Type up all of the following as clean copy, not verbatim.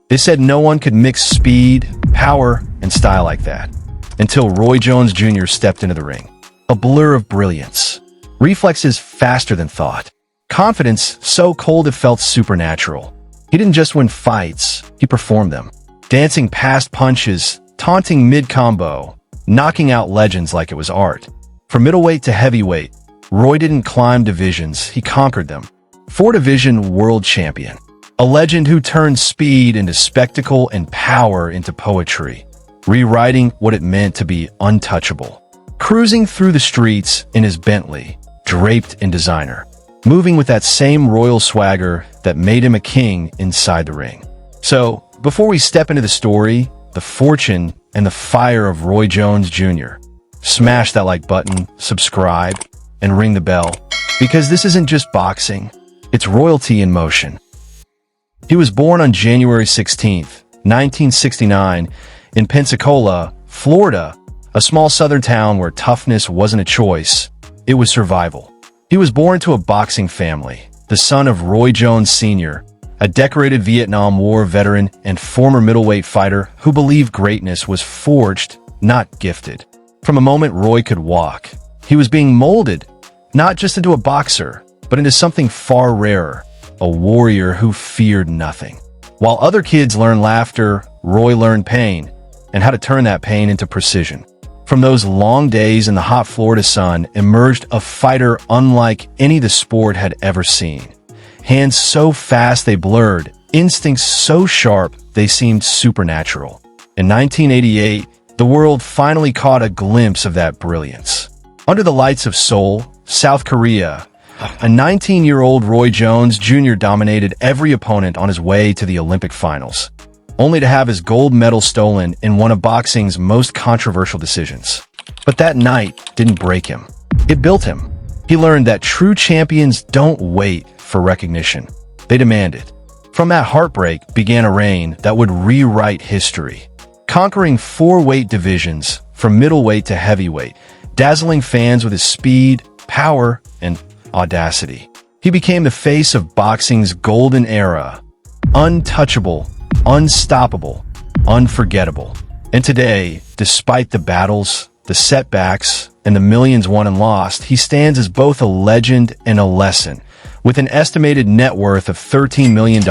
They said no one could mix speed, power, and style like that. Until Roy Jones Jr. stepped into the ring. A blur of brilliance. Reflexes faster than thought. Confidence so cold it felt supernatural. He didn't just win fights, he performed them. Dancing past punches, taunting mid-combo, knocking out legends like it was art. From middleweight to heavyweight, Roy didn't climb divisions, he conquered them. 4-division world champion. A legend who turned speed into spectacle and power into poetry, rewriting what it meant to be untouchable. Cruising through the streets in his Bentley, draped in designer, moving with that same royal swagger that made him a king inside the ring. So, before we step into the story, the fortune, and the fire of Roy Jones Jr., smash that like button, subscribe, and ring the bell, because this isn't just boxing, it's royalty in motion. He was born on January 16th, 1969, in Pensacola, Florida, a small southern town where toughness wasn't a choice, it was survival. He was born to a boxing family, the son of Roy Jones Sr., a decorated Vietnam War veteran and former middleweight fighter who believed greatness was forged, not gifted. From a moment Roy could walk, he was being molded, not just into a boxer, but into something far rarer, a warrior who feared nothing. While other kids learned laughter, Roy learned pain, and how to turn that pain into precision. From those long days in the hot Florida sun emerged a fighter unlike any the sport had ever seen. Hands so fast they blurred, instincts so sharp they seemed supernatural. In 1988, the world finally caught a glimpse of that brilliance. Under the lights of Seoul, South Korea, a 19-year-old Roy Jones Jr. dominated every opponent on his way to the Olympic finals, only to have his gold medal stolen in one of boxing's most controversial decisions. But that night didn't break him. It built him. He learned that true champions don't wait for recognition. They demand it. From that heartbreak began a reign that would rewrite history. Conquering 4 weight divisions, from middleweight to heavyweight, dazzling fans with his speed, power, and audacity. He became the face of boxing's golden era. Untouchable, unstoppable, unforgettable. And today, despite the battles, the setbacks, and the millions won and lost, he stands as both a legend and a lesson, with an estimated net worth of $13 million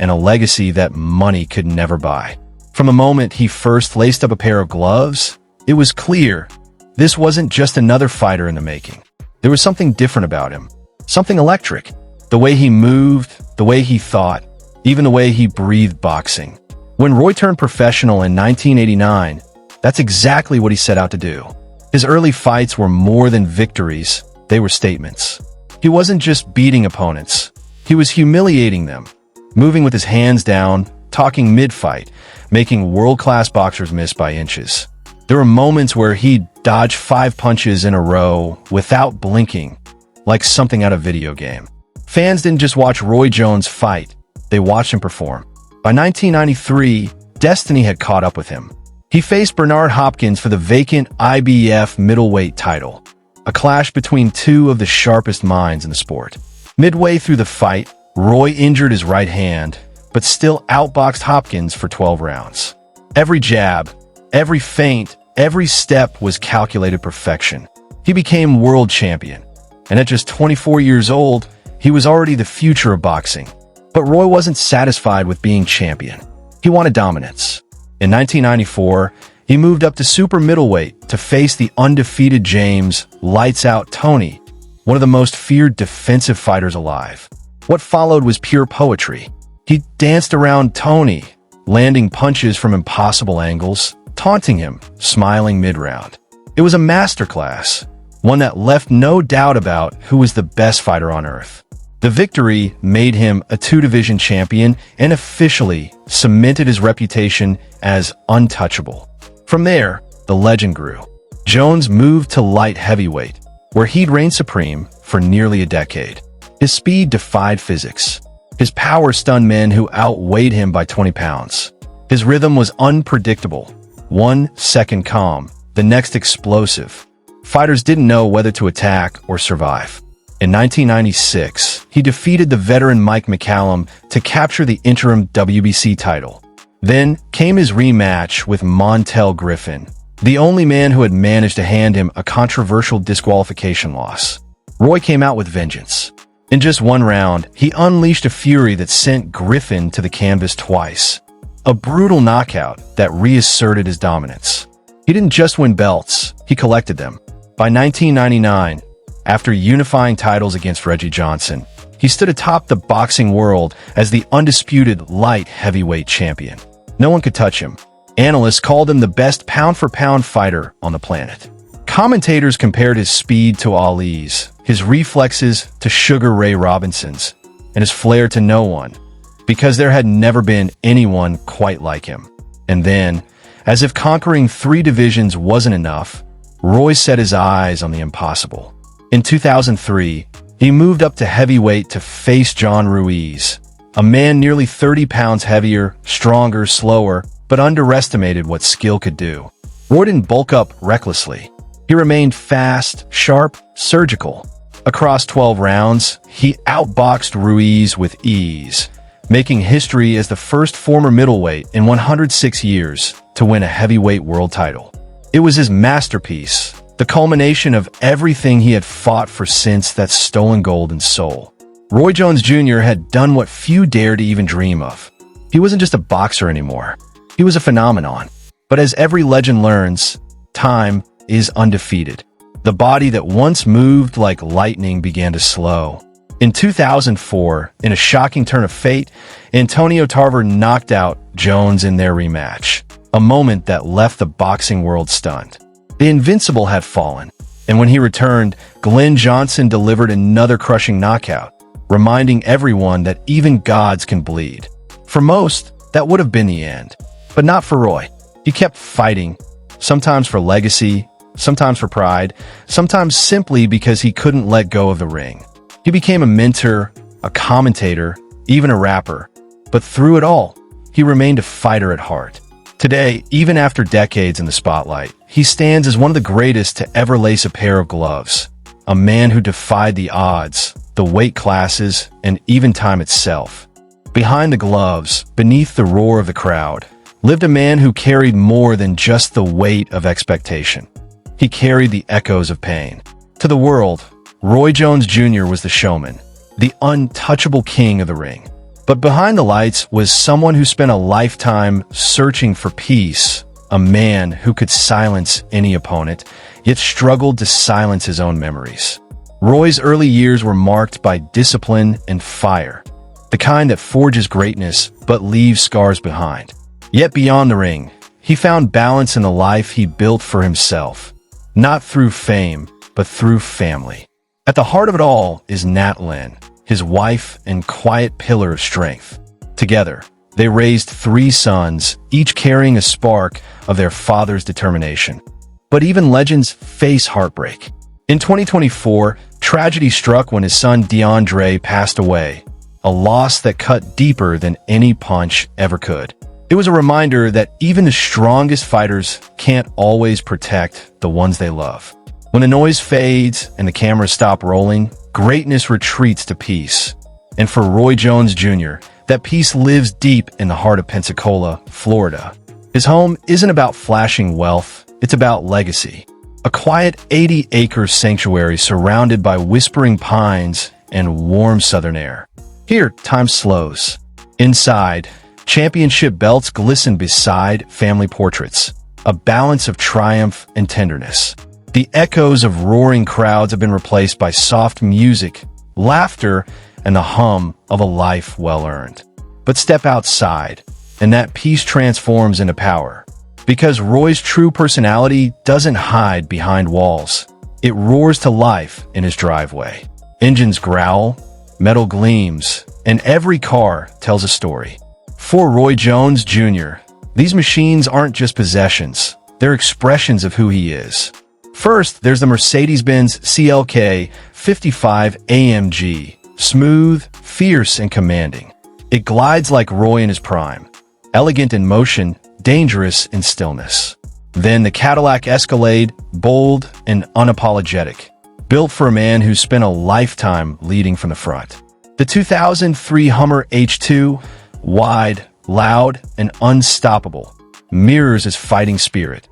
and a legacy that money could never buy. From the moment he first laced up a pair of gloves, it was clear this wasn't just another fighter in the making. There was something different about him, something electric. The way he moved, the way he thought, even the way he breathed boxing. When Roy turned professional in 1989, that's exactly what he set out to do. His early fights were more than victories, they were statements. He wasn't just beating opponents, he was humiliating them, moving with his hands down, talking mid-fight, making world-class boxers miss by inches. There were moments where he'd dodge 5 punches in a row without blinking, like something out of a video game. Fans didn't just watch Roy Jones fight, they watched him perform. By 1993, destiny had caught up with him. He faced Bernard Hopkins for the vacant IBF middleweight title, a clash between 2 of the sharpest minds in the sport. Midway through the fight, Roy injured his right hand, but still outboxed Hopkins for 12 rounds. Every jab, every feint, every step was calculated perfection. He became world champion, and at just 24 years old, he was already the future of boxing. But Roy wasn't satisfied with being champion. He wanted dominance. In 1994, he moved up to super middleweight to face the undefeated James "Lights Out" Toney, one of the most feared defensive fighters alive. What followed was pure poetry. He danced around Toney, landing punches from impossible angles, taunting him, smiling mid-round. It was a masterclass, one that left no doubt about who was the best fighter on earth. The victory made him a 2-division champion and officially cemented his reputation as untouchable. From there, the legend grew. Jones moved to light heavyweight, where he'd reigned supreme for nearly a decade. His speed defied physics. His power stunned men who outweighed him by 20 pounds. His rhythm was unpredictable. 1 second calm, the next explosive. Fighters didn't know whether to attack or survive. In 1996, he defeated the veteran Mike McCallum to capture the interim WBC title. Then came his rematch with Montel Griffin, the only man who had managed to hand him a controversial disqualification loss. Roy came out with vengeance. In just one round, he unleashed a fury that sent Griffin to the canvas twice. A brutal knockout that reasserted his dominance. He didn't just win belts, he collected them. By 1999, after unifying titles against Reggie Johnson, he stood atop the boxing world as the undisputed light heavyweight champion. No one could touch him. Analysts called him the best pound-for-pound fighter on the planet. Commentators compared his speed to Ali's, his reflexes to Sugar Ray Robinson's, and his flair to no one, because there had never been anyone quite like him. And then, as if conquering 3 divisions wasn't enough, Roy set his eyes on the impossible. In 2003, he moved up to heavyweight to face John Ruiz, a man nearly 30 pounds heavier, stronger, slower, but underestimated what skill could do. Roy didn't bulk up recklessly. He remained fast, sharp, surgical. Across 12 rounds, he outboxed Ruiz with ease, making history as the first former middleweight in 106 years to win a heavyweight world title. It was his masterpiece, the culmination of everything he had fought for since that stolen gold in Seoul. Roy Jones Jr. had done what few dared to even dream of. He wasn't just a boxer anymore. He was a phenomenon. But as every legend learns, time is undefeated. The body that once moved like lightning began to slow. In 2004, in a shocking turn of fate, Antonio Tarver knocked out Jones in their rematch, a moment that left the boxing world stunned. The invincible had fallen, and when he returned, Glenn Johnson delivered another crushing knockout, reminding everyone that even gods can bleed. For most, that would have been the end, but not for Roy. He kept fighting, sometimes for legacy, sometimes for pride, sometimes simply because he couldn't let go of the ring. He became a mentor, a commentator, even a rapper. But through it all, he remained a fighter at heart. Today, even after decades in the spotlight, he stands as one of the greatest to ever lace a pair of gloves. A man who defied the odds, the weight classes, and even time itself. Behind the gloves, beneath the roar of the crowd, lived a man who carried more than just the weight of expectation. He carried the echoes of pain. To the world, Roy Jones Jr. was the showman, the untouchable king of the ring. But behind the lights was someone who spent a lifetime searching for peace, a man who could silence any opponent, yet struggled to silence his own memories. Roy's early years were marked by discipline and fire, the kind that forges greatness but leaves scars behind. Yet beyond the ring, he found balance in the life he built for himself, not through fame, but through family. At the heart of it all is Nat Lynn, his wife and quiet pillar of strength. Together, they raised 3 sons, each carrying a spark of their father's determination. But even legends face heartbreak. In 2024, tragedy struck when his son DeAndre passed away, a loss that cut deeper than any punch ever could. It was a reminder that even the strongest fighters can't always protect the ones they love. When the noise fades and the cameras stop rolling, greatness retreats to peace. And for Roy Jones Jr., that peace lives deep in the heart of Pensacola, Florida. His home isn't about flashing wealth, it's about legacy. A quiet 80-acre sanctuary surrounded by whispering pines and warm southern air. Here, time slows. Inside, championship belts glisten beside family portraits, a balance of triumph and tenderness. The echoes of roaring crowds have been replaced by soft music, laughter, and the hum of a life well-earned. But step outside, and that peace transforms into power. Because Roy's true personality doesn't hide behind walls. It roars to life in his driveway. Engines growl, metal gleams, and every car tells a story. For Roy Jones Jr., these machines aren't just possessions, they're expressions of who he is. First, there's the Mercedes-Benz CLK 55 AMG, smooth, fierce, and commanding. It glides like Roy in his prime, elegant in motion, dangerous in stillness. Then the Cadillac Escalade, bold and unapologetic, built for a man who spent a lifetime leading from the front. The 2003 Hummer H2, wide, loud, and unstoppable, mirrors his fighting spirit,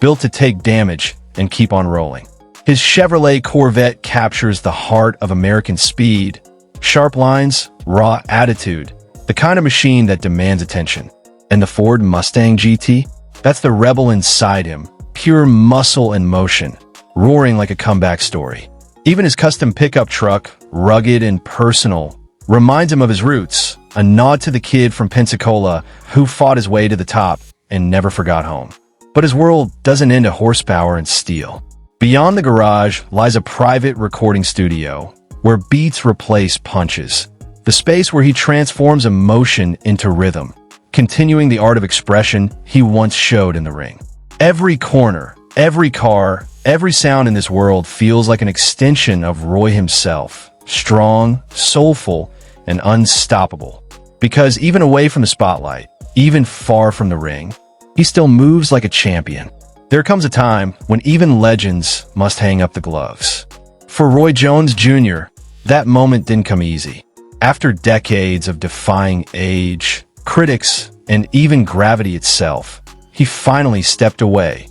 built to take damage and keep on rolling. His Chevrolet Corvette captures the heart of American speed, sharp lines, raw attitude, the kind of machine that demands attention. And the Ford Mustang GT? That's the rebel inside him, pure muscle and motion, roaring like a comeback story. Even his custom pickup truck, rugged and personal, reminds him of his roots, a nod to the kid from Pensacola who fought his way to the top and never forgot home. But his world doesn't end at horsepower and steel. Beyond the garage lies a private recording studio where beats replace punches, the space where he transforms emotion into rhythm, continuing the art of expression he once showed in the ring. Every corner, every car, every sound in this world feels like an extension of Roy himself, strong, soulful, and unstoppable. Because even away from the spotlight, even far from the ring, he still moves like a champion. There comes a time when even legends must hang up the gloves. For Roy Jones Jr., that moment didn't come easy. After decades of defying age, critics, and even gravity itself, he finally stepped away.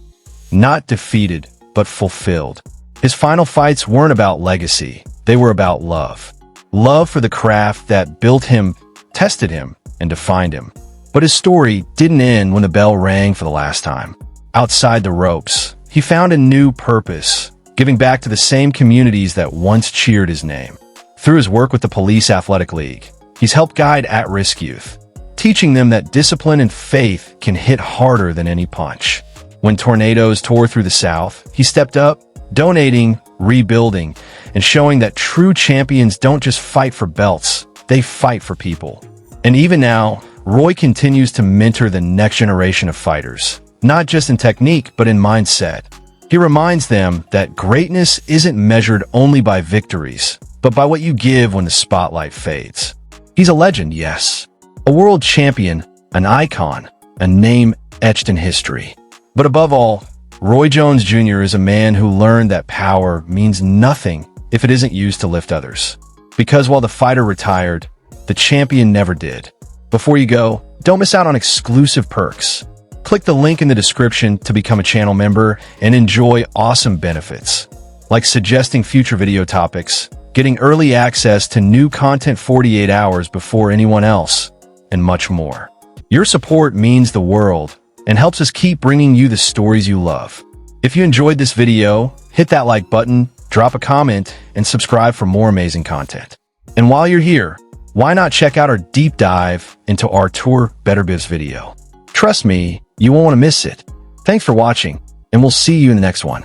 Not defeated, but fulfilled. His final fights weren't about legacy. They were about love. Love for the craft that built him, tested him, and defined him. But his story didn't end when the bell rang for the last time. Outside the ropes, he found a new purpose, giving back to the same communities that once cheered his name. Through his work with the Police Athletic League, he's helped guide at-risk youth, teaching them that discipline and faith can hit harder than any punch. When tornadoes tore through the South, he stepped up, donating, rebuilding, and showing that true champions don't just fight for belts, they fight for people. And even now, Roy continues to mentor the next generation of fighters, not just in technique, but in mindset. He reminds them that greatness isn't measured only by victories, but by what you give when the spotlight fades. He's a legend, yes. A world champion, an icon, a name etched in history. But above all, Roy Jones Jr. is a man who learned that power means nothing if it isn't used to lift others. Because while the fighter retired, the champion never did. Before you go, don't miss out on exclusive perks. Click the link in the description to become a channel member and enjoy awesome benefits, like suggesting future video topics, getting early access to new content 48 hours before anyone else, and much more. Your support means the world and helps us keep bringing you the stories you love. If you enjoyed this video, hit that like button, drop a comment, and subscribe for more amazing content. And while you're here, why not check out our deep dive into our Tour Better Biz video? Trust me, you won't want to miss it. Thanks for watching, and we'll see you in the next one.